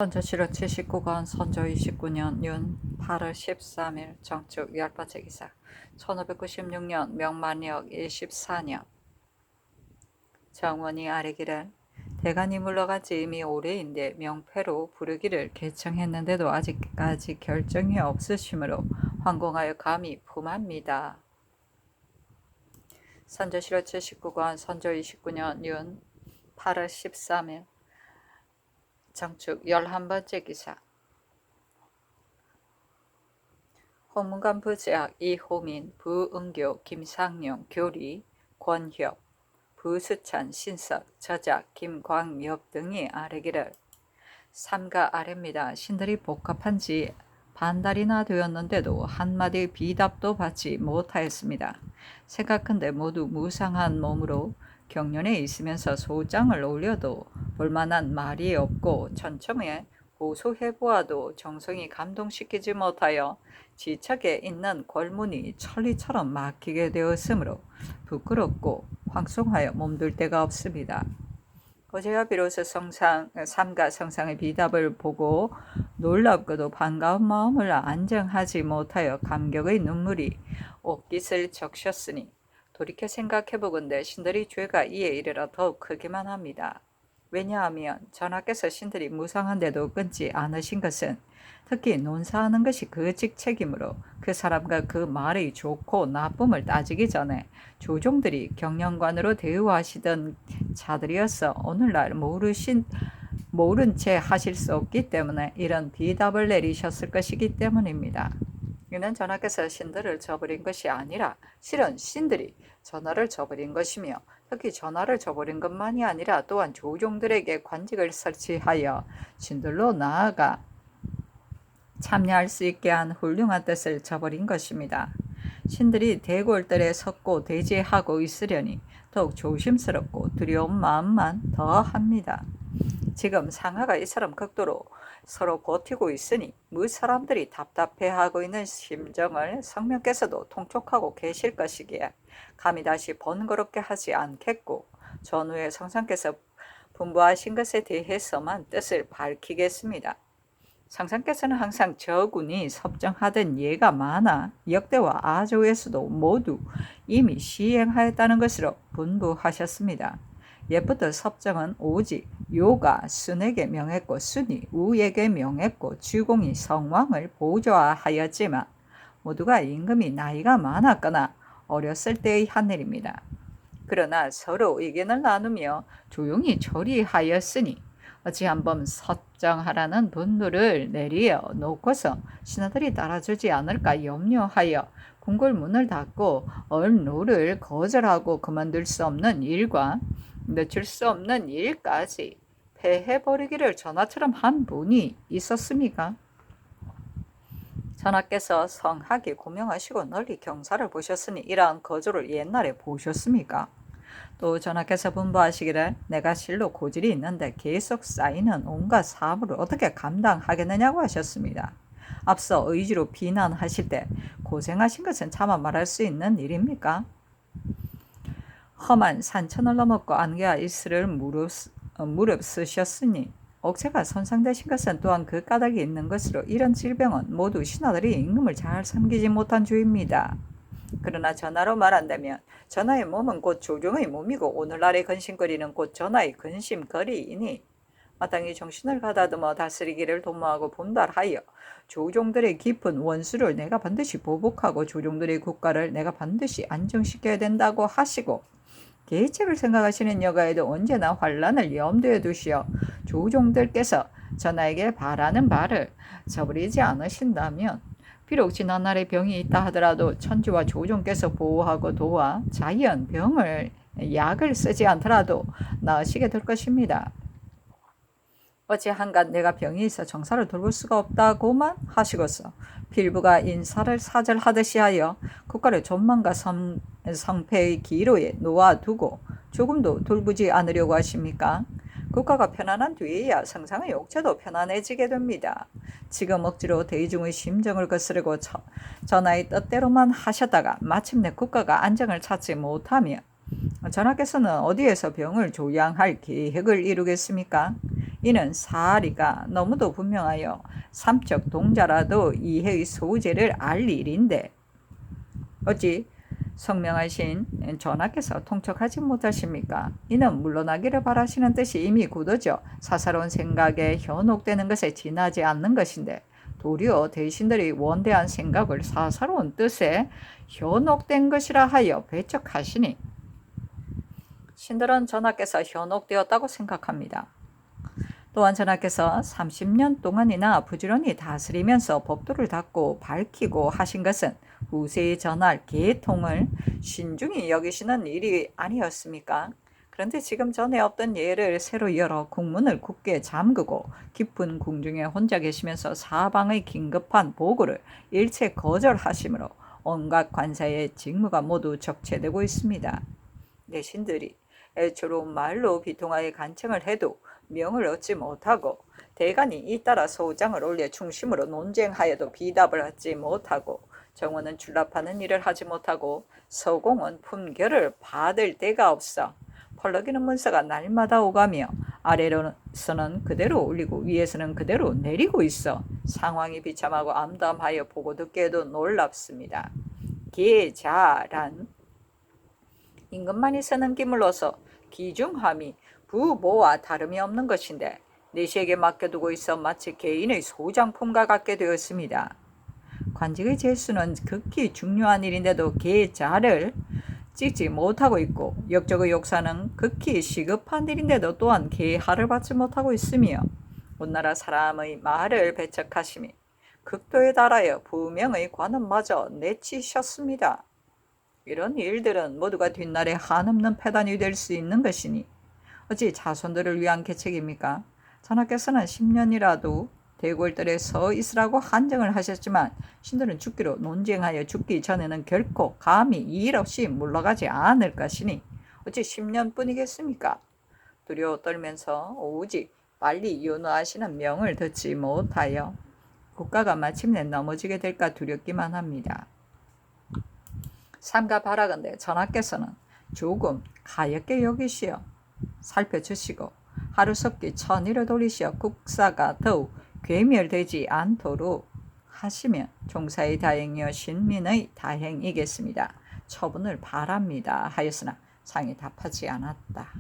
선조실호 79권 선조 29년 윤 8월 13일 정축 10번째 기사 1596년 명만력 24년 정원이 아뢰기를 대간이 물러간 지 이미 오래인데 명패로 부르기를 개청했는데도 아직까지 결정이 없으시므로 황공하여 감히 품합니다. 선조실호 79권 선조 29년 윤 8월 13일 정축 11번째 기사 홍문관 부제학 이호민, 부은교, 김상용, 교리, 권협, 부수찬, 신석, 저작, 김광엽 등이 아뢰기를 삼가 아래입니다. 신들이 복합한 지 반달이나 되었는데도 한마디 비답도 받지 못하였습니다. 생각한데 모두 무상한 몸으로 경련에 있으면서 소장을 올려도 볼만한 말이 없고 천청에 호소해보아도 정성이 감동시키지 못하여 지척에 있는 골문이 천리처럼 막히게 되었으므로 부끄럽고 황송하여 몸둘 데가 없습니다. 어제야 비로소 삼가 성상의 비답을 보고 놀랍고도 반가운 마음을 안정하지 못하여 감격의 눈물이 옷깃을 적셨으니 돌이켜 생각해보건대 신들의 죄가 이에 이르러 더욱 크기만 합니다. 왜냐하면 전하께서 신들이 무상한데도 끊지 않으신 것은 특히 논사하는 것이 그 직책이므로 그 사람과 그 말의 좋고 나쁨을 따지기 전에 조종들이 경영관으로 대우하시던 자들이어서 오늘날 모른 채 하실 수 없기 때문에 이런 비답을 내리셨을 것이기 때문입니다. 이는 전하께서 신들을 저버린 것이 아니라 실은 신들이 전하를 저버린 것이며 특히 전하를 저버린 것만이 아니라 또한 조종들에게 관직을 설치하여 신들로 나아가 참여할 수 있게 한 훌륭한 뜻을 저버린 것입니다. 신들이 대궐들에 섰고 대제하고 있으려니 더욱 조심스럽고 두려운 마음만 더합니다. 지금 상하가 이처럼 극도로 서로 버티고 있으니 무사람들이 답답해하고 있는 심정을 성명께서도 통촉하고 계실 것이기에 감히 다시 번거롭게 하지 않겠고 전후에 성상께서 분부하신 것에 대해서만 뜻을 밝히겠습니다. 성상께서는 항상 저군이 섭정하던 예가 많아 역대와 아조에서도 모두 이미 시행하였다는 것으로 분부하셨습니다. 옛부터 섭정은 오직 요가 순에게 명했고 순이 우에게 명했고 주공이 성왕을 보조하였지만 모두가 임금이 나이가 많았거나 어렸을 때의 한 일입니다. 그러나 서로 의견을 나누며 조용히 조리하였으니 어찌 한번 섭정하라는 분부를 내리어 놓고서 신하들이 따라주지 않을까 염려하여 궁궐 문을 닫고 얼노를 거절하고 그만둘 수 없는 일과 늦출 수 없는 일까지 패해버리기를 전하처럼 한 분이 있었습니까? 전하께서 성하게 고명하시고 널리 경사를 보셨으니 이러한 거조를 옛날에 보셨습니까? 또 전하께서 분부하시기를 내가 실로 고질이 있는데 계속 쌓이는 온갖 사물을 어떻게 감당하겠느냐고 하셨습니다. 앞서 의지로 비난하실 때 고생하신 것은 차마 말할 수 있는 일입니까? 험한 산천을 넘었고 안개와 이슬을 무릅쓰셨으니 억제가 손상되신 것은 또한 그 까닭이 있는 것으로 이런 질병은 모두 신하들이 임금을 잘 섬기지 못한 죄입니다. 그러나 전하로 말한다면 전하의 몸은 곧 조종의 몸이고 오늘날의 근심거리는 곧 전하의 근심거리이니 마땅히 정신을 가다듬어 다스리기를 도모하고 분발하여 조종들의 깊은 원수를 내가 반드시 보복하고 조종들의 국가를 내가 반드시 안정시켜야 된다고 하시고 계책을 생각하시는 여가에도 언제나 환란을 염두에 두시어 조종들께서 전하에게 바라는 바를 저버리지 않으신다면 비록 지난날에 병이 있다 하더라도 천지와 조종께서 보호하고 도와 자연 병을 약을 쓰지 않더라도 나으시게 될 것입니다. 어찌 한간 내가 병이 있어 정사를 돌볼 수가 없다고만 하시고서 필부가 인사를 사절하듯이 하여 국가를 존망과 성패의 기로에 놓아두고 조금도 돌보지 않으려고 하십니까? 국가가 편안한 뒤에야 성상의 옥체도 편안해지게 됩니다. 지금 억지로 대중의 심정을 거스르고 전하의 뜻대로만 하셨다가 마침내 국가가 안정을 찾지 못하며 전하께서는 어디에서 병을 조양할 계획을 이루겠습니까? 이는 사리가 너무도 분명하여 삼척 동자라도 이해의 소재를 알 일인데 어찌 성명하신 전하께서 통촉하지 못하십니까? 이는 물러나기를 바라시는 뜻이 이미 굳어져 사사로운 생각에 현혹되는 것에 지나지 않는 것인데 도리어 대신들이 원대한 생각을 사사로운 뜻에 현혹된 것이라 하여 배척하시니 신들은 전하께서 현혹되었다고 생각합니다. 또한 전하께서 30년 동안이나 부지런히 다스리면서 법도를 닦고 밝히고 하신 것은 후세에 전할 계통을 신중히 여기시는 일이 아니었습니까? 그런데 지금 전에 없던 예를 새로 열어 국문을 굳게 잠그고 깊은 궁중에 혼자 계시면서 사방의 긴급한 보고를 일체 거절하시므로 온갖 관사의 직무가 모두 적체되고 있습니다. 내신들이 애초로운 말로 비통하게 간청을 해도 명을 얻지 못하고 대간이 잇따라 소장을 올려 중심으로 논쟁하여도 비답을 얻지 못하고 정원은 출납하는 일을 하지 못하고 서공은 품결을 받을 데가 없어 펄럭이는 문서가 날마다 오가며 아래로서는 그대로 올리고 위에서는 그대로 내리고 있어 상황이 비참하고 암담하여 보고 듣기에도 놀랍습니다. 계자란 임금만이 쓰는 기물로서 기중함이 부모와 다름이 없는 것인데 내시에게 맡겨두고 있어 마치 개인의 소장품과 같게 되었습니다. 관직의 제수는 극히 중요한 일인데도 계자를 찍지 못하고 있고 역적의 역사는 극히 시급한 일인데도 또한 계하를 받지 못하고 있으며 온나라 사람의 말을 배척하심이 극도에 달하여 부명의 관은마저 내치셨습니다. 이런 일들은 모두가 뒷날에 한없는 패단이 될 수 있는 것이니 어찌 자손들을 위한 계책입니까? 전하께서는 10년이라도 대궐들에 서 있으라고 한정을 하셨지만 신들은 죽기로 논쟁하여 죽기 전에는 결코 감히 이 일 없이 물러가지 않을 것이니 어찌 10년뿐이겠습니까? 두려워 떨면서 오직 빨리 윤호하시는 명을 듣지 못하여 국가가 마침내 넘어지게 될까 두렵기만 합니다. 삼가 바라건대 전하께서는 조금 가엾게 여기시어 살펴주시고 하루속히 천일을 돌리시어 국사가 더욱 괴멸되지 않도록 하시면 종사의 다행이여 신민의 다행이겠습니다. 처분을 바랍니다 하였으나 상이 답하지 않았다.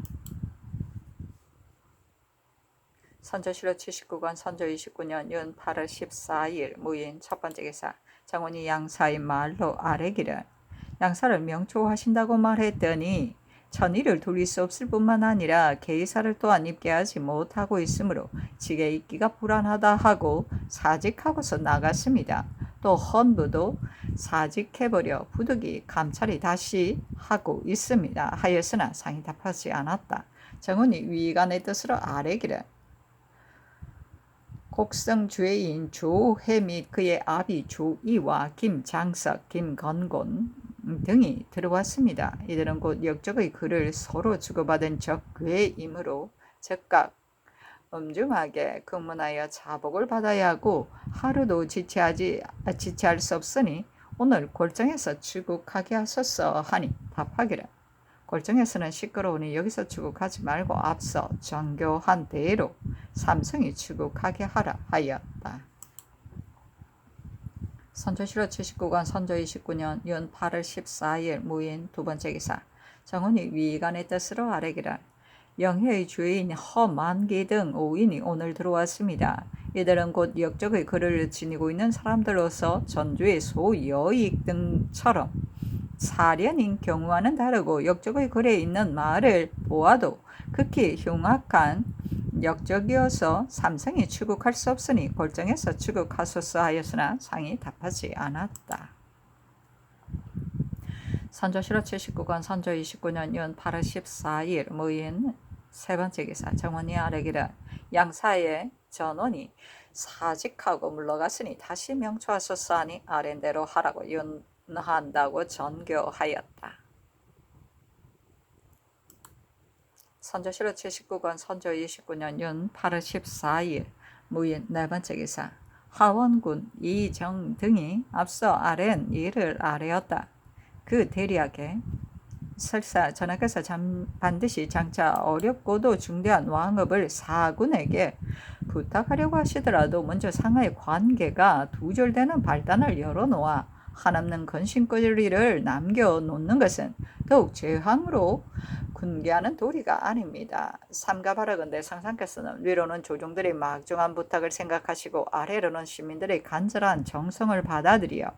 선조실록 79권 선조 29년 윤 8월 14일 무인 첫 번째 기사 장원이 양사의 말로 아뢰기를 양사를 명초하신다고 말했더니 천일을 돌릴 수 없을 뿐만 아니라 계사를 또한 입게 하지 못하고 있으므로 직에 있기가 불안하다 하고 사직하고서 나갔습니다. 또 헌부도 사직해버려 부득이 감찰이 다시 하고 있습니다 하였으나 상이 답하지 않았다. 정원이 위간의 뜻으로 아뢰기를 곡성 주애인 조해 및 그의 아비 조이와 김장석, 김건곤 등이 들어왔습니다. 이들은 곧 역적의 글을 서로 주고받은 적괴이므로 즉각 엄중하게 금문하여 자복을 받아야 하고 하루도 지체할 수 없으니 오늘 골정에서 출국하게 하소서 하니 답하기를 골정에서는 시끄러우니 여기서 출국하지 말고 앞서 정교한 대로 삼성이 출국하게 하라 하였다. 선조실록 79권 선조 29년 윤 8월 14일 무인 두 번째 기사 정훈이 위간의 뜻으로 아뢰기를 영해의 주인 허만기 등 5인이 오늘 들어왔습니다. 이들은 곧 역적의 글을 지니고 있는 사람들로서 전주의 소여익 등처럼 사련인 경우와는 다르고 역적의 글에 있는 말을 보아도 극히 흉악한 역적이어서 삼성이 출국할 수 없으니 골정에서 출국하소서 하였으나 상이 답하지 않았다. 선조실록 79권 선조 29년 윤 8월 14일 무인 세 번째 기사 정원이 아뢰기를 양사의 전원이 사직하고 물러갔으니 다시 명초하소서 하니 아랜대로 하라고 윤한다고 전교하였다. 선조실록 79권 선조 29년 윤 8월 14일 무인 네 번째 기사 하원군 이정 등이 앞서 아랜 일을 아뢰었다. 그 대리하게 설사 전하께서 반드시 장차 어렵고도 중대한 왕업을 사군에게 부탁하려고 하시더라도 먼저 상하의 관계가 두절되는 발단을 열어놓아 한없는 근심거리를 남겨놓는 것은 더욱 제항으로 군계하는 도리가 아닙니다. 삼가바라건대 상상께서는 위로는 조종들의 막중한 부탁을 생각하시고 아래로는 시민들의 간절한 정성을 받아들여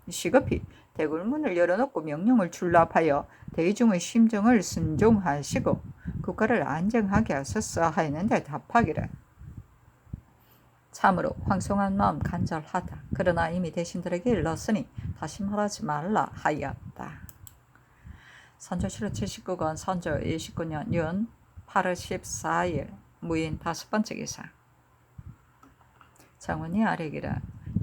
시급히 대굴문을 열어놓고 명령을 출납하여 대중의 심정을 순종하시고 국가를 안정하게 하소서 하였는데 답하기를 참으로 황송한 마음 간절하다. 그러나 이미 대신들에게 일렀으니 다시 말하지 말라 하였다. 선조실록 79권 선조 29년 윤 8월 14일 무인 5번째 기사. 장군이 아뢰기를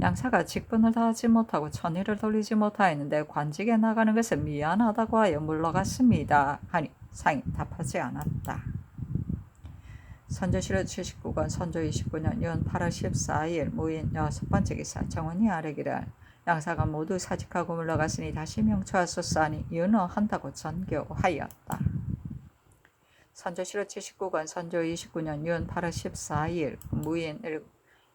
양사가 직분을 다하지 못하고 천의를 돌리지 못하였는데 관직에 나가는 것은 미안하다고 하여 물러갔습니다. 하니 상이 답하지 않았다. 선조실록 79권 선조 29년 윤 8월 14일 무인 6번째 기사. 정원이 아뢰기를 양사가 모두 사직하고 물러갔으니 다시 명초하소서 하니 윤허한다고 전교하였다. 선조실록 79권 선조 29년 윤 8월 14일 무인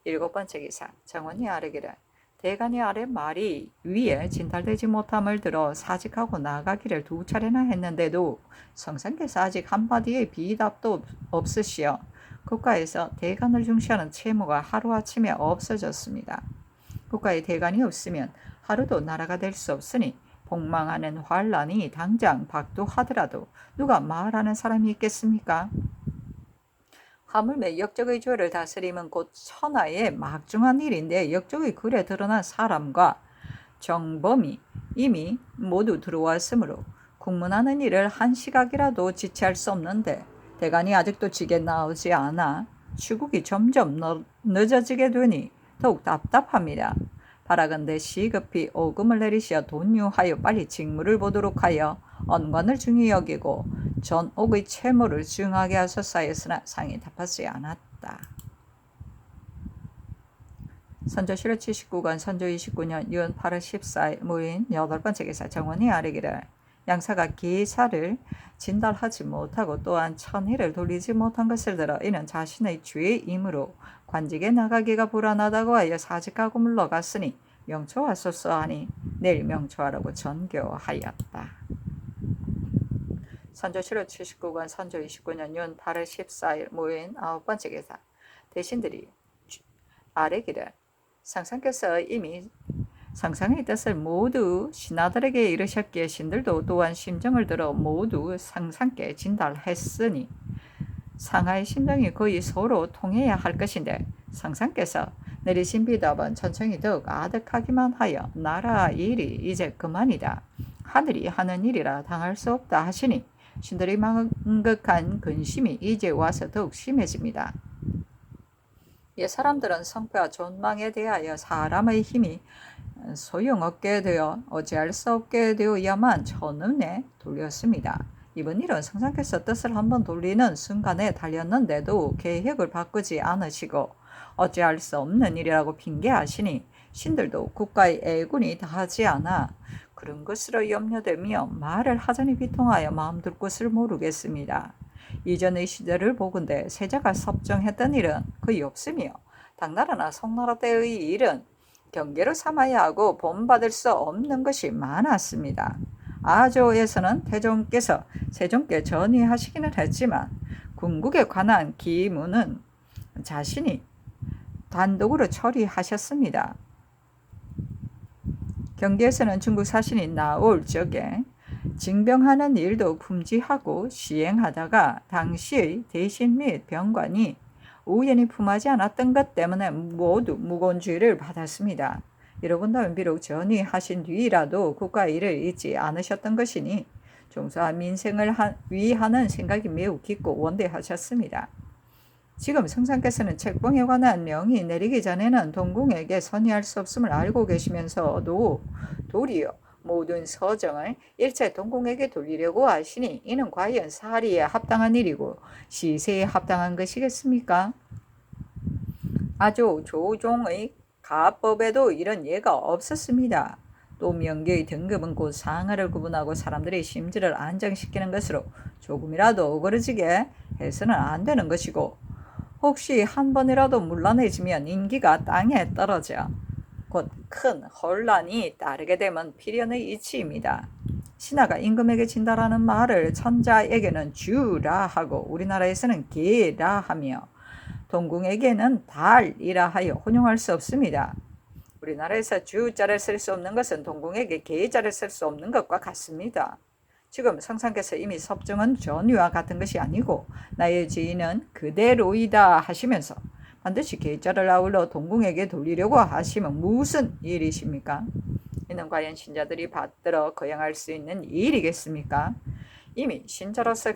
7번째 기사. 정원이 아뢰기를 대간이 아래 말이 위에 진달되지 못함을 들어 사직하고 나가기를 2차례나 했는데도 성상께서 아직 한마디의 비답도 없으시어 국가에서 대간을 중시하는 채무가 하루아침에 없어졌습니다. 국가에 대간이 없으면 하루도 나라가 될 수 없으니 폭망하는 환란이 당장 박두하더라도 누가 말하는 사람이 있겠습니까? 하물며 역적의 죄를 다스림은 곧 천하의 막중한 일인데 역적의 글에 드러난 사람과 정범이 이미 모두 들어왔으므로 국문하는 일을 한 시각이라도 지체할 수 없는데 대간이 아직도 직에 나오지 않아 추국이 점점 늦어지게 되니 더욱 답답합니다. 바라건대 시급히 오금을 내리시어 돈유하여 빨리 직무를 보도록 하여 언관을 중히 여기고 전옥의 채무를 증하게 하소서 하였으나 상이 답하지 않았다. 선조실록 79권 선조 29년 윤 8월 14일 무인 8번째 기사. 정원이 아뢰기를 양사가 기사를 진달하지 못하고 또한 천의를 돌리지 못한 것을 들어 이는 자신의 죄이므로 관직에 나가기가 불안하다고 하여 사직하고 물러갔으니 명초하소서 하니 내일 명초하라고 전교하였다. 선조실록 79권 선조 29년 윤 8월 14일 무인 9번째 기사. 대신들이 아뢰기를 상상께서 이미 상상의 뜻을 모두 신하들에게 이르셨기에 신들도 또한 심정을 들어 모두 상상께 진달했으니 상하의 심정이 거의 서로 통해야 할 것인데 상상께서 내리신 비답은 천천히 더욱 아득하기만 하여 나라 일이 이제 그만이다. 하늘이 하는 일이라 당할 수 없다 하시니 신들의 망극한 근심이 이제 와서 더욱 심해집니다. 옛 사람들은 성패와 존망에 대하여 사람의 힘이 소용없게 되어 어찌할 수 없게 되어야만 천운에 돌렸습니다. 이번 일은 상상께서 뜻을 한번 돌리는 순간에 달렸는데도 계획을 바꾸지 않으시고 어찌할 수 없는 일이라고 핑계하시니 신들도 국가의 애군이 다하지 않아 그런 것으로 염려되며 말을 하자니 비통하여 마음둘 곳을 모르겠습니다. 이전의 시대를 보건대 세자가 섭정했던 일은 거의 없으며 당나라나 송나라 때의 일은 경계로 삼아야 하고 본받을 수 없는 것이 많았습니다. 아조에서는 태종께서 세종께 전의하시기는 했지만 궁극에 관한 기문은 자신이 단독으로 처리하셨습니다. 경계에서는 중국 사신이 나올 적에 징병하는 일도 품지하고 시행하다가 당시의 대신 및 병관이 우연히 품하지 않았던 것 때문에 모두 무곤주의를 받았습니다. 이러 본다면 비록 전의하신 뒤라도 국가 일을 잊지 않으셨던 것이니 종소한 민생을 위하는 생각이 매우 깊고 원대하셨습니다. 지금 성상께서는 책봉에 관한 명이 내리기 전에는 동궁에게 선의할 수 없음을 알고 계시면서도 도리어 모든 서정을 일체 동궁에게 돌리려고 하시니 이는 과연 사리에 합당한 일이고 시세에 합당한 것이겠습니까? 아조 조종의 가법에도 이런 예가 없었습니다. 또 명계의 등급은 곧 상하를 구분하고 사람들의 심지를 안정시키는 것으로 조금이라도 어그러지게 해서는 안 되는 것이고, 혹시 한 번이라도 문란해지면 인기가 땅에 떨어져 곧 큰 혼란이 따르게 되면 필연의 이치입니다. 신하가 임금에게 진다라는 말을 천자에게는 주라 하고 우리나라에서는 개라 하며 동궁에게는 달이라 하여 혼용할 수 없습니다. 우리나라에서 주자를 쓸 수 없는 것은 동궁에게 개자를 쓸 수 없는 것과 같습니다. 지금 성상께서 이미 섭정은 전위와 같은 것이 아니고 나의 지인은 그대로이다 하시면서 반드시 계좌를 아울러 동궁에게 돌리려고 하시면 무슨 일이십니까? 이는 과연 신자들이 받들어 거행할 수 있는 일이겠습니까? 이미 신자로서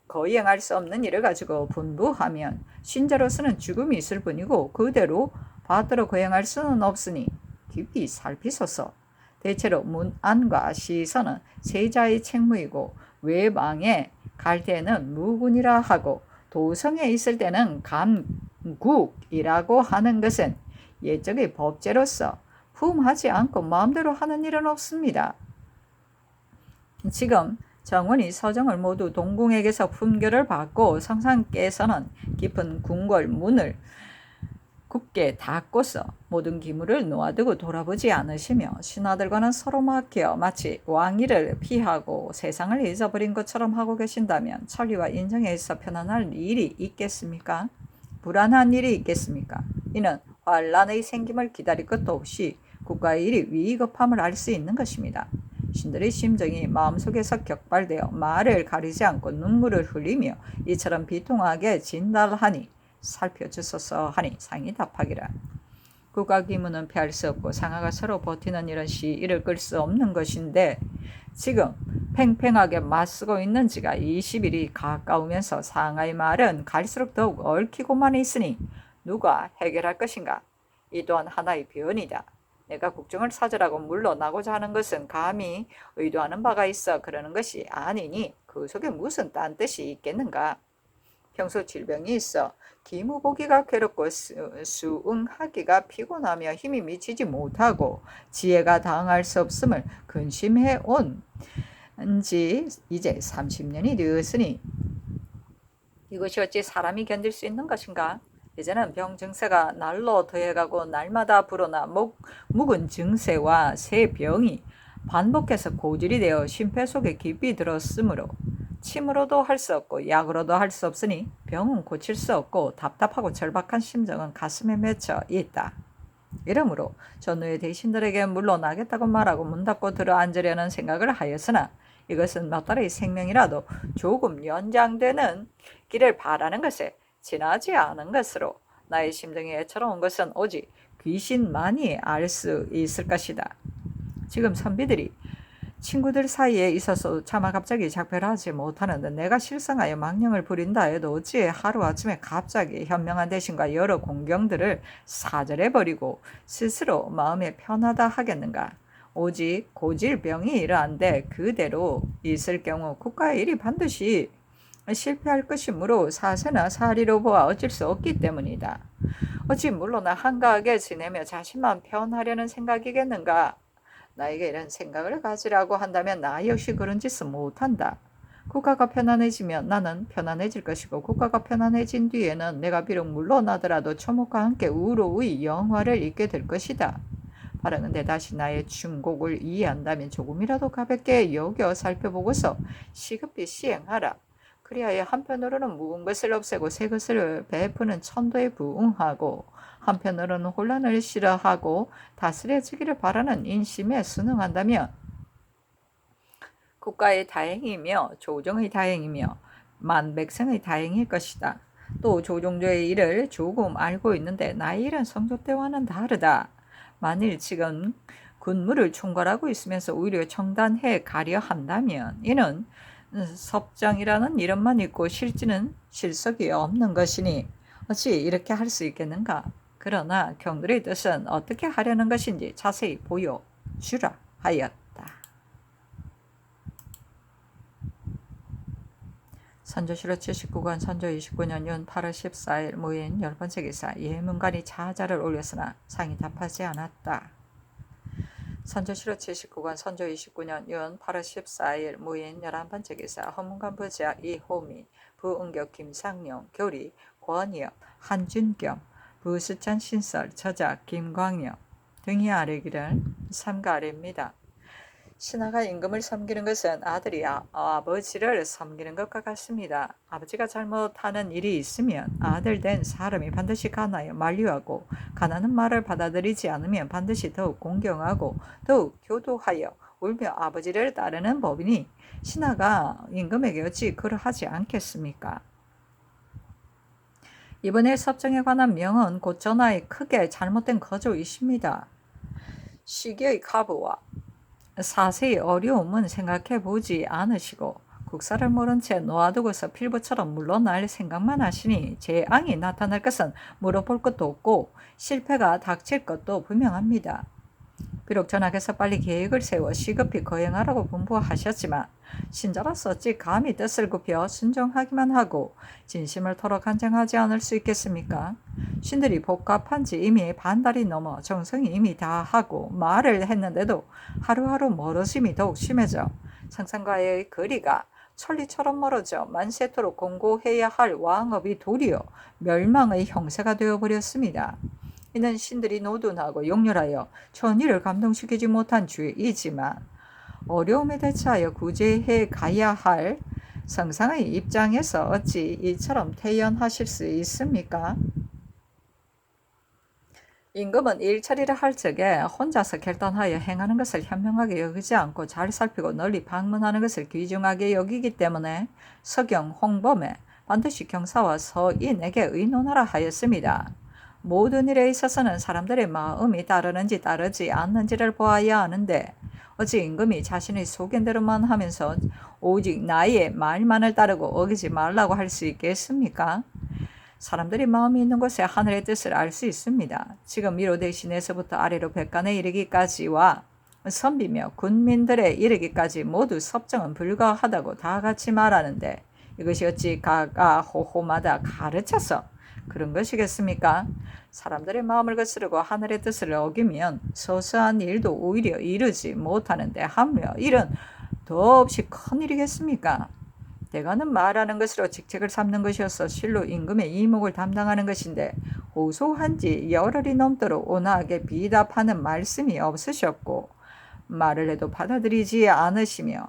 거행할 수 없는 일을 가지고 분부하면 신자로서는 죽음이 있을 뿐이고 그대로 받들어 거행할 수는 없으니 깊이 살피소서. 대체로 문안과 시선은 세자의 책무이고 외방에 갈 때는 무군이라 하고 도성에 있을 때는 감국이라고 하는 것은 예적의 법제로서 품하지 않고 마음대로 하는 일은 없습니다. 지금 정원이 서정을 모두 동궁에게서 품결을 받고 성상께서는 깊은 궁궐 문을 굳게 닫고서 모든 기물을 놓아두고 돌아보지 않으시며 신하들과는 서로 막혀 마치 왕위를 피하고 세상을 잊어버린 것처럼 하고 계신다면 천리와 인정에서 편안할 일이 있겠습니까? 불안한 일이 있겠습니까? 이는 환란의 생김을 기다릴 것도 없이 국가의 일이 위급함을 알 수 있는 것입니다. 신들의 심정이 마음속에서 격발되어 말을 가리지 않고 눈물을 흘리며 이처럼 비통하게 진달하니 살펴주소서 하니 상이 답하기를 국가 기문은 피할 수 없고 상하가 서로 버티는 이런 시일을 끌 수 없는 것인데 지금 팽팽하게 맞서고 있는 지가 20일이 가까우면서 상하의 말은 갈수록 더욱 얽히고만 있으니 누가 해결할 것인가? 이 또한 하나의 변이다. 내가 국정을 사절하고 물러나고자 하는 것은 감히 의도하는 바가 있어 그러는 것이 아니니 그 속에 무슨 딴 뜻이 있겠는가? 평소 질병이 있어 기무보기가 괴롭고 수응하기가 피곤하며 힘이 미치지 못하고 지혜가 당할 수 없음을 근심해 온지 이제 30년이 되었으니 이것이 어찌 사람이 견딜 수 있는 것인가? 이제는 병 증세가 날로 더해가고 날마다 불어나 묵은 증세와 새 병이 반복해서 고질이 되어 심폐속에 깊이 들었으므로 침으로도 할 수 없고 약으로도 할 수 없으니 병은 고칠 수 없고 답답하고 절박한 심정은 가슴에 맺혀 있다. 이러므로 전후의 대신들에게 물러나겠다고 말하고 문 닫고 들어앉으려는 생각을 하였으나 이것은 몇 달의 생명이라도 조금 연장되는 길을 바라는 것에 지나지 않은 것으로 나의 심정이 애처로운 것은 오직 귀신만이 알 수 있을 것이다. 지금 선비들이 친구들 사이에 있어서 차마 갑자기 작별하지 못하는데 내가 실성하여 망령을 부린다 해도 어찌 하루아침에 갑자기 현명한 대신과 여러 공경들을 사절해버리고 스스로 마음에 편하다 하겠는가? 오직 고질병이 이러한데 그대로 있을 경우 국가의 일이 반드시 실패할 것이므로 사세나 사리로 보아 어쩔 수 없기 때문이다. 어찌 물러나 한가하게 지내며 자신만 편하려는 생각이겠는가? 나에게 이런 생각을 가지라고 한다면 나 역시 그런 짓은 못한다. 국가가 편안해지면 나는 편안해질 것이고 국가가 편안해진 뒤에는 내가 비록 물러나더라도 초목과 함께 우로의 영화를 잊게 될 것이다. 바라는데 다시 나의 충곡을 이해한다면 조금이라도 가볍게 여겨 살펴보고서 시급히 시행하라. 그리하여 한편으로는 묵은 것을 없애고 새 것을 베푸는 천도에 부응하고 한편으로는 혼란을 싫어하고 다스려지기를 바라는 인심에 순응한다면 국가의 다행이며 조정의 다행이며 만백성의 다행일 것이다. 또 조종조의 일을 조금 알고 있는데 나의 일은 성조 때와는 다르다. 만일 지금 군무를 총괄하고 있으면서 오히려 청단해 가려 한다면 이는 섭정이라는 이름만 있고 실지는 실속이 없는 것이니 어찌 이렇게 할 수 있겠는가? 그러나 경들의 뜻은 어떻게 하려는 것인지 자세히 보여주라 하였다. 선조실록 79권 선조 29년 윤 8월 14일 모인 10번째 기사 예문관이 자자를 올렸으나 상이 답하지 않았다. 선조실호 79관 선조 29년 윤 8월 14일 무인 11번째 기사 헌문관 부자 이호민 부은격 김상용 교리 권희엽 한준겸 부수찬 신설 저작 김광엽 등이 아래기를 삼가 아래입니다. 신하가 임금을 섬기는 것은 아들이 아버지를 섬기는 것과 같습니다. 아버지가 잘못하는 일이 있으면 아들 된 사람이 반드시 가나여 만류하고 가나는 말을 받아들이지 않으면 반드시 더욱 공경하고 더욱 교도하여 울며 아버지를 따르는 법이니 신하가 임금에게 어찌 그러하지 않겠습니까? 이번에 섭정에 관한 명은 곧 전하의 크게 잘못된 거조이십니다. 시기의 가부와 사세의 어려움은 생각해 보지 않으시고 국사를 모른 채 놓아두고서 필부처럼 물러날 생각만 하시니 재앙이 나타날 것은 물어볼 것도 없고 실패가 닥칠 것도 분명합니다. 비록 전하께서 빨리 계획을 세워 시급히 거행하라고 분부하셨지만 신자로서 어찌 감히 뜻을 굽혀 순종하기만 하고 진심을 털어 간증하지 않을 수 있겠습니까? 신들이 복합한 지 이미 반달이 넘어 정성이 이미 다하고 말을 했는데도 하루하루 멀어짐이 더욱 심해져 상상과의 거리가 천리처럼 멀어져 만세토록 공고해야 할 왕업이 도리어 멸망의 형세가 되어버렸습니다. 이는 신들이 노둔하고 용렬하여 천의를 감동시키지 못한 죄이지만 어려움에 대처하여 구제해 가야 할 성상의 입장에서 어찌 이처럼 태연하실 수 있습니까? 임금은 일처리를 할 적에 혼자서 결단하여 행하는 것을 현명하게 여기지 않고 잘 살피고 널리 방문하는 것을 귀중하게 여기기 때문에 서경, 홍범에 반드시 경사와 서인에게 의논하라 하였습니다. 모든 일에 있어서는 사람들의 마음이 따르는지 따르지 않는지를 보아야 하는데 어찌 임금이 자신의 소견대로만 하면서 오직 나의 말만을 따르고 어기지 말라고 할 수 있겠습니까? 사람들이 마음이 있는 곳에 하늘의 뜻을 알 수 있습니다. 지금 위로 대신에서부터 아래로 백간에 이르기까지와 선비며 군민들에 이르기까지 모두 섭정은 불가하다고 다 같이 말하는데 이것이 어찌 가가 호호마다 가르쳐서 그런 것이겠습니까? 사람들의 마음을 거스르고 하늘의 뜻을 어기면 소소한 일도 오히려 이루지 못하는데 하며 일은 더없이 큰일이겠습니까? 대가는 말하는 것으로 직책을 삼는 것이어서 실로 임금의 이목을 담당하는 것인데 호소한 지 열흘이 넘도록 온화하게 비답하는 말씀이 없으셨고 말을 해도 받아들이지 않으시며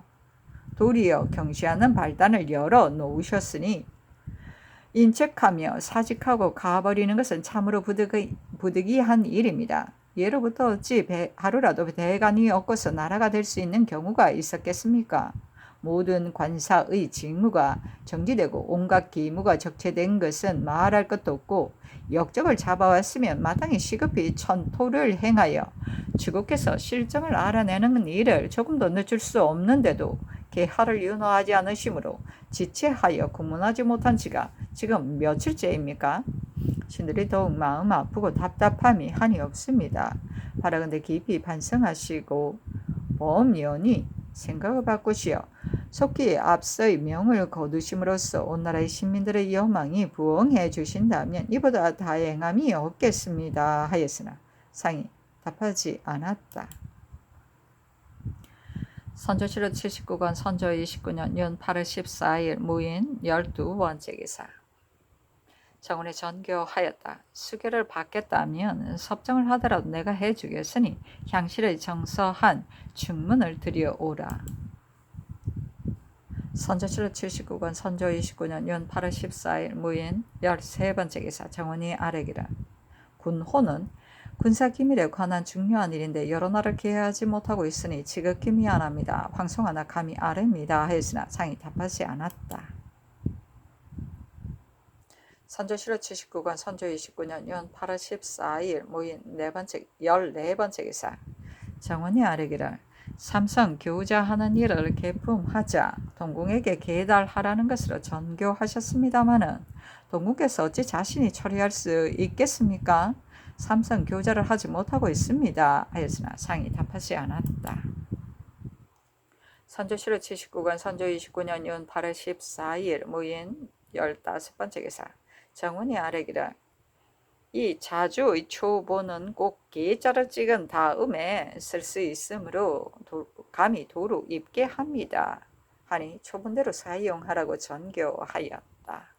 도리어 경시하는 발단을 열어 놓으셨으니 인책하며 사직하고 가버리는 것은 참으로 부득이한 일입니다. 예로부터 어찌 하루라도 대간이 없고서 나라가 될 수 있는 경우가 있었겠습니까? 모든 관사의 직무가 정지되고 온갖 기무가 적체된 것은 말할 것도 없고 역적을 잡아왔으면 마땅히 시급히 천토를 행하여 주국께서 실정을 알아내는 일을 조금도 늦출 수 없는데도 개하를 윤호하지 않으시므로 지체하여 공문하지 못한 지가 지금 며칠째입니까? 신들이 더욱 마음 아프고 답답함이 한이 없습니다. 바라건대 깊이 반성하시고 범연히 생각을 바꾸시어 속기 앞서의 명을 거두심으로써 온 나라의 시민들의 여망이 부응해 주신다면 이보다 다행함이 없겠습니다 하였으나 상이 답하지 않았다. 선조실록 79권 선조 29년 윤 8월 14일 무인 12번째 기사 정원에 전교하였다. 수교를 받겠다면 섭정을 하더라도 내가 해주겠으니 향실의 정서한 충문을 들여오라. 선조실록 79권 선조 29년 윤 8월 14일 무인 13번째 기사 정원이 아래기라. 군호는 군사기밀에 관한 중요한 일인데 여러 날을 기회하지 못하고 있으니 지극히 미안합니다. 황송하나 감히 아뢰입니다 하였으나 상이 답하지 않았다. 선조실록 79권 선조 29년 윤 8월 14일 모인 14번째 기사 정원이 아뢰기를 삼성 교우자 하는 일을 계품하자 동궁에게 계달하라는 것으로 전교하셨습니다마는 동궁께서 어찌 자신이 처리할 수 있겠습니까? 삼성 교자를 하지 못하고 있습니다 하였으나 상이 답하지 않았다. 선조실록 79권 선조 29년 윤 8월 14일 무인 15번째 기사 정원이 아뢰기를 이 자주의 초보는 꼭 계자를 찍은 다음에 쓸 수 있으므로 감히 도로 입게 합니다. 하니 초본대로 사용하라고 전교하였다.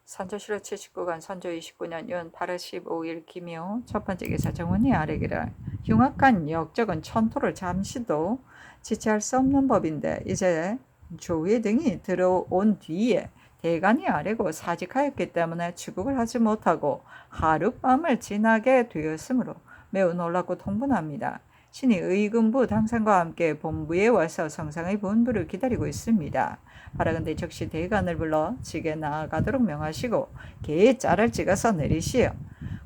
선조실록 79간 선조 29년 윤 8월 15일 김효 첫 번째 기사 정원이 아래기를 흉악한 역적은 천토를 잠시도 지체할 수 없는 법인데 이제 조의 등이 들어온 뒤에 대간이 아래고 사직하였기 때문에 추국을 하지 못하고 하룻밤을 지나게 되었으므로 매우 놀랍고 통분합니다. 신이 의금부 당상과 함께 본부에 와서 성상의 본부를 기다리고 있습니다. 바라건대 즉시 대간을 불러 직에 나아가도록 명하시고 개의 짤을 찍어서 내리시어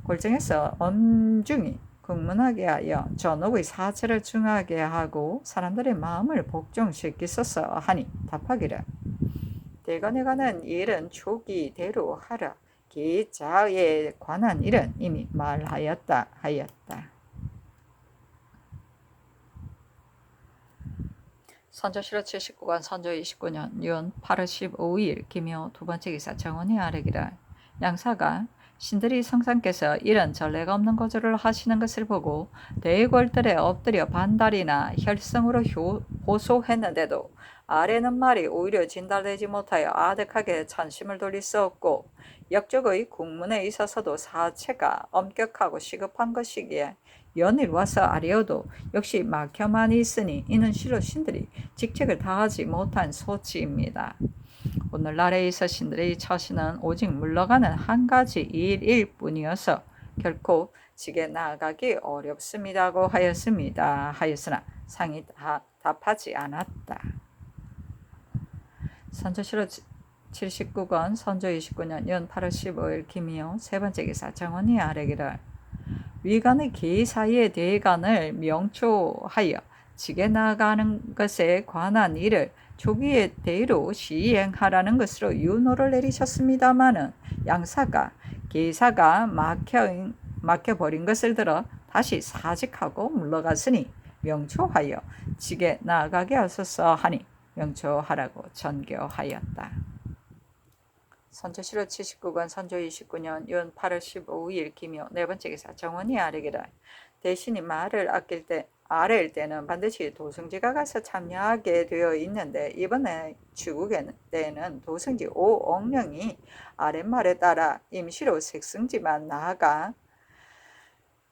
골정에서 엄중히 국문하게 하여 전옥의 사체를 중하게 하고 사람들의 마음을 복종시키소서 하니 답하기를 대간에 관한 일은 초기대로 하라. 계자에 관한 일은 이미 말하였다 하였다. 선조실록 79관 선조 29년 윤 8월 15일 김효 두 번째 기사 정원이 아래기를 양사가 신들이 성상께서 이런 전례가 없는 거절을 하시는 것을 보고 대궐들에 엎드려 반달이나 혈성으로 호소했는데도 아래는 말이 오히려 진달되지 못하여 아득하게 찬심을 돌릴 수 없고 역적의 국문에 있어서도 사체가 엄격하고 시급한 것이기에 연일 와서 아뢰어도 역시 막혀만 있으니 이는 실로 신들이 직책을 다하지 못한 소치입니다. 오늘날에 있어 신들의 처신은 오직 물러가는 한 가지 일일 뿐이어서 결코 직에 나아가기 어렵습니다고 하였으나 상이 답하지 않았다. 선조실록 79권 선조 29년 윤 8월 15일 김희용 세 번째 기사 정원이 아래기를 위간의 계 사이의 대간을 명초하여 직에 나아가는 것에 관한 일을 조기의 대로 시행하라는 것으로 윤호를 내리셨습니다마는 양사가 계사가 막혀버린 것을 들어 다시 사직하고 물러갔으니 명초하여 직에 나아가게 하소서 하니 명초하라고 전교하였다. 선조실록 79권 선조 29년 윤 8월 15일 김효 네 번째 기사 정원이 아래기를 대신이 말을 아래일 때는 반드시 도승지가 가서 참여하게 되어 있는데 이번에 추국의 때는 도승지 5억 명이 아랫말에 따라 임시로 색승지만 나아가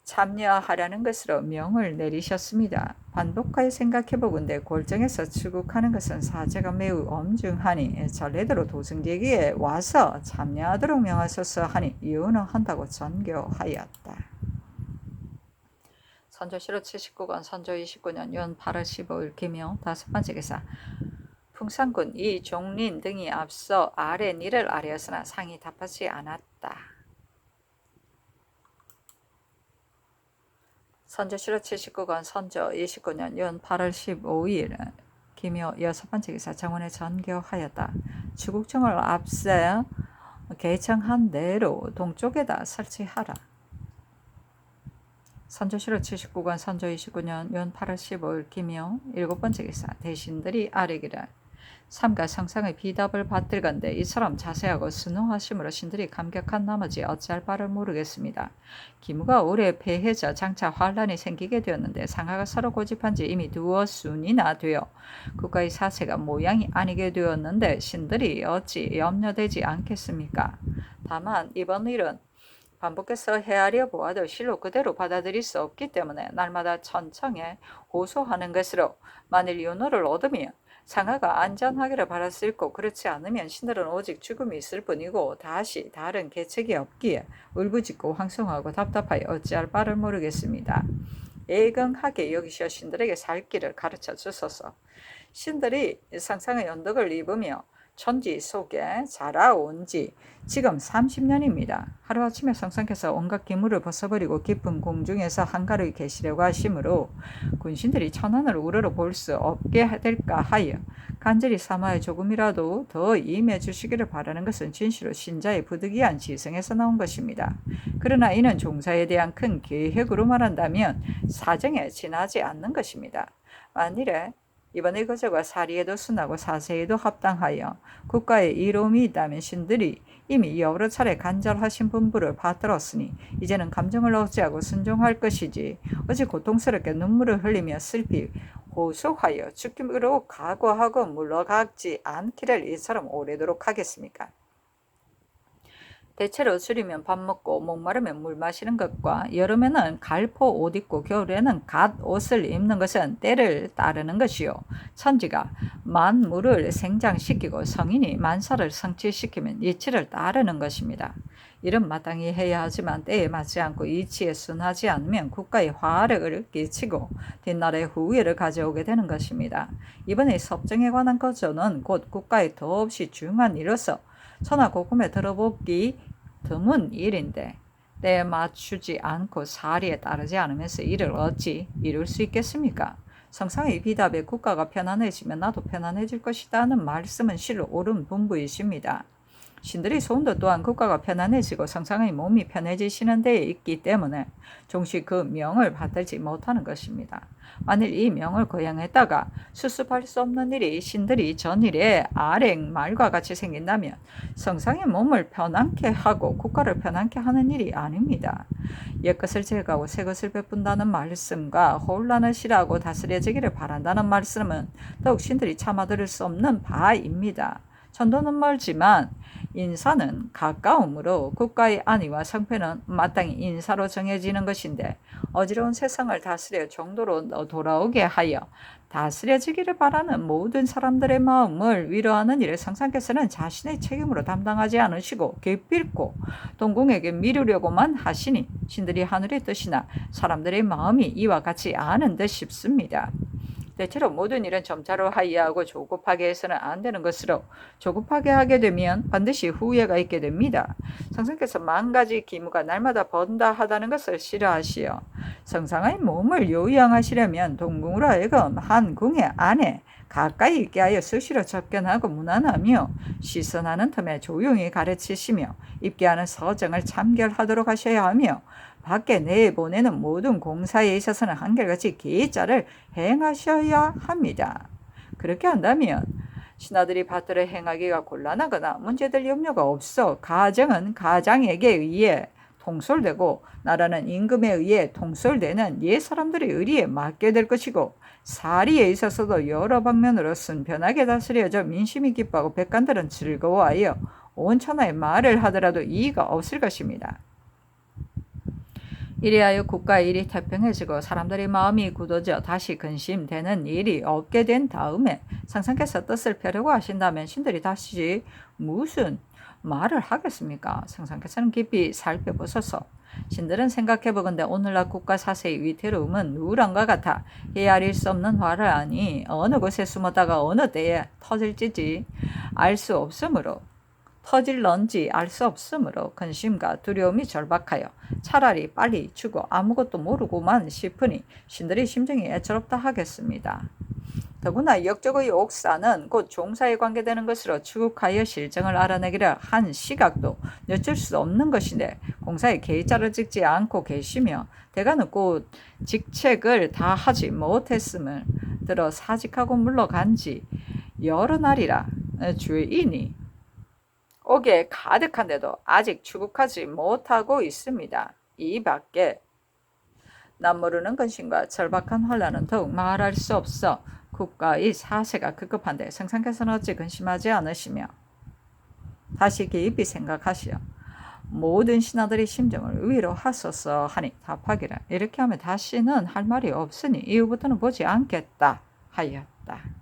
참여하라는 것으로 명을 내리셨습니다. 반복하여 생각해보건대 골정에서 추국하는 것은 사제가 매우 엄중하니 전례대로 도승제기에 와서 참여하도록 명하소서 하니 이유는 한다고 전교하였다. 선조실록 79권 선조 29년 윤 8월 15일 김효 다섯 번째 기사 풍산군 이종린 등이 앞서 아래 일을 아뢰었으나 상이 답하지 않았다. 선조실록 79권 선조 29년 윤 8월 15일 김효 여섯 번째 기사 정원에 전교하였다. 추국청을 앞서 개청한 대로 동쪽에다 설치하라. 선조실록 79권 선조 29년 윤 8월 15일 김효 일곱 번째 기사 대신들이 아뢰기를 삼가 성상의 비답을 받들건대 이처럼 자세하고 순호하심으로 신들이 감격한 나머지 어찌할 바를 모르겠습니다. 기무가 오래 패해져 장차 환란이 생기게 되었는데 상하가 서로 고집한 지 이미 두어 순이나 되어 국가의 사세가 모양이 아니게 되었는데 신들이 어찌 염려되지 않겠습니까? 다만 이번 일은 반복해서 헤아려 보아도 실로 그대로 받아들일 수 없기 때문에 날마다 천청에 호소하는 것으로 만일 윤호를 얻으면 상하가 안전하기를 바랐을고 그렇지 않으면 신들은 오직 죽음이 있을 뿐이고 다시 다른 계책이 없기에 울부짖고 황송하고 답답하여 어찌할 바를 모르겠습니다. 애경하게 여기셔 신들에게 살 길을 가르쳐 주소서. 신들이 상상의 연덕을 입으며 천지 속에 자라온 지 지금 30년입니다. 하루아침에 성상께서 온갖 기물을 벗어버리고 깊은 공중에서 한가르이 계시려고 하시므로 군신들이 천안을 우러러 볼 수 없게 될까 하여 간절히 삼하여 조금이라도 더 임해 주시기를 바라는 것은 진실로 신자의 부득이한 지성에서 나온 것입니다. 그러나 이는 종사에 대한 큰 계획으로 말한다면 사정에 지나지 않는 것입니다. 만일에 이번의 거저가 사리에도 순하고 사세에도 합당하여 국가의 이로움이 있다면 신들이 이미 여러 차례 간절하신 분부를 받들었으니 이제는 감정을 억제하고 순종할 것이지 어찌 고통스럽게 눈물을 흘리며 슬피 호소하여 죽기로 각오하고 물러가지 않기를 이처럼 오래도록 하겠습니까? 대체로 줄이면 밥 먹고 목마르면 물 마시는 것과 여름에는 갈포 옷 입고 겨울에는 갓 옷을 입는 것은 때를 따르는 것이요. 천지가 만물을 생장시키고 성인이 만사를 성취시키면 이치를 따르는 것입니다. 일은 마땅히 해야 하지만 때에 맞지 않고 이치에 순하지 않으면 국가에 화를 끼치고 뒷날에 후회를 가져오게 되는 것입니다. 이번에 섭정에 관한 거조는 곧 국가에 더없이 중요한 일로서 천하고금에 들어보기 드문 일인데 때에 맞추지 않고 사리에 따르지 않으면서 이를 어찌 이룰 수 있겠습니까? 성상의 비답에 국가가 편안해지면 나도 편안해질 것이다는 말씀은 실로 옳은 분부이십니다. 신들이 소운도 또한 국가가 편안해지고 성상의 몸이 편해지시는 데에 있기 때문에 종시 그 명을 받들지 못하는 것입니다. 만일 이 명을 거양했다가 수습할 수 없는 일이 신들이 전일에 아랭 말과 같이 생긴다면 성상의 몸을 편안케 하고 국가를 편안케 하는 일이 아닙니다. 옛것을 제거하고 새것을 베푼다는 말씀과 혼란을 싫어하고 다스려지기를 바란다는 말씀은 더욱 신들이 참아들을 수 없는 바입니다. 천도는 멀지만 인사는 가까움으로 국가의 안위와 성패는 마땅히 인사로 정해지는 것인데 어지러운 세상을 다스려 정도로 돌아오게 하여 다스려지기를 바라는 모든 사람들의 마음을 위로하는 일을 성상께서는 자신의 책임으로 담당하지 않으시고 기필코 동궁에게 미루려고만 하시니 신들이 하늘의 뜻이나 사람들의 마음이 이와 같이 아는 듯 싶습니다. 대체로 모든 일은 점차로 하이하고 조급하게 해서는 안 되는 것으로 조급하게 하게 되면 반드시 후회가 있게 됩니다. 성상께서 만 가지 기무가 날마다 번다 하다는 것을 싫어하시어 성상의 몸을 요양하시려면 동궁으로 하여금 한 궁의 안에 가까이 있게 하여 수시로 접견하고 문안하며 시선하는 틈에 조용히 가르치시며 입게 하는 서정을 참결하도록 하셔야 하며 밖에 내보내는 모든 공사에 있어서는 한결같이 계자를 행하셔야 합니다. 그렇게 한다면 신하들이 밭들을 행하기가 곤란하거나 문제될 염려가 없어 가정은 가장에게 의해 통솔되고 나라는 임금에 의해 통솔되는 옛 사람들의 의리에 맡게 될 것이고 사리에 있어서도 여러 방면으로 순편하게 다스려져 민심이 기뻐하고 백관들은 즐거워하여 온 천하의 말을 하더라도 이의가 없을 것입니다. 이리하여 국가의 일이 태평해지고 사람들의 마음이 굳어져 다시 근심되는 일이 없게 된 다음에 성상께서 뜻을 펴려고 하신다면 신들이 다시 무슨 말을 하겠습니까? 성상께서는 깊이 살펴보소서. 신들은 생각해보건대 오늘날 국가 사세의 위태로움은 우울함과 같아 헤아릴 수 없는 화를 아니 어느 곳에 숨었다가 어느 때에 터질지 알 수 없으므로 터질런지 알 수 없으므로 근심과 두려움이 절박하여 차라리 빨리 죽어 아무것도 모르고만 싶으니 신들의 심정이 애처롭다 하겠습니다. 더구나 역적의 옥사는 곧 종사에 관계되는 것으로 추국하여 실정을 알아내기를 한 시각도 늦출 수 없는 것인데 공사에 계자를 찍지 않고 계시며 대가는 곧 직책을 다 하지 못했음을 들어 사직하고 물러간 지 여러 날이라 주인이 옥에 가득한데도 아직 추국하지 못하고 있습니다. 이 밖에 남모르는 근심과 절박한 혼란은 더욱 말할 수 없어 국가의 사세가 급급한데 성상께서는 어찌 근심하지 않으시며 다시 깊이 생각하시어 모든 신하들의 심정을 위로하소서 하니 답하기를 이렇게 하면 다시는 할 말이 없으니 이후부터는 보지 않겠다 하였다.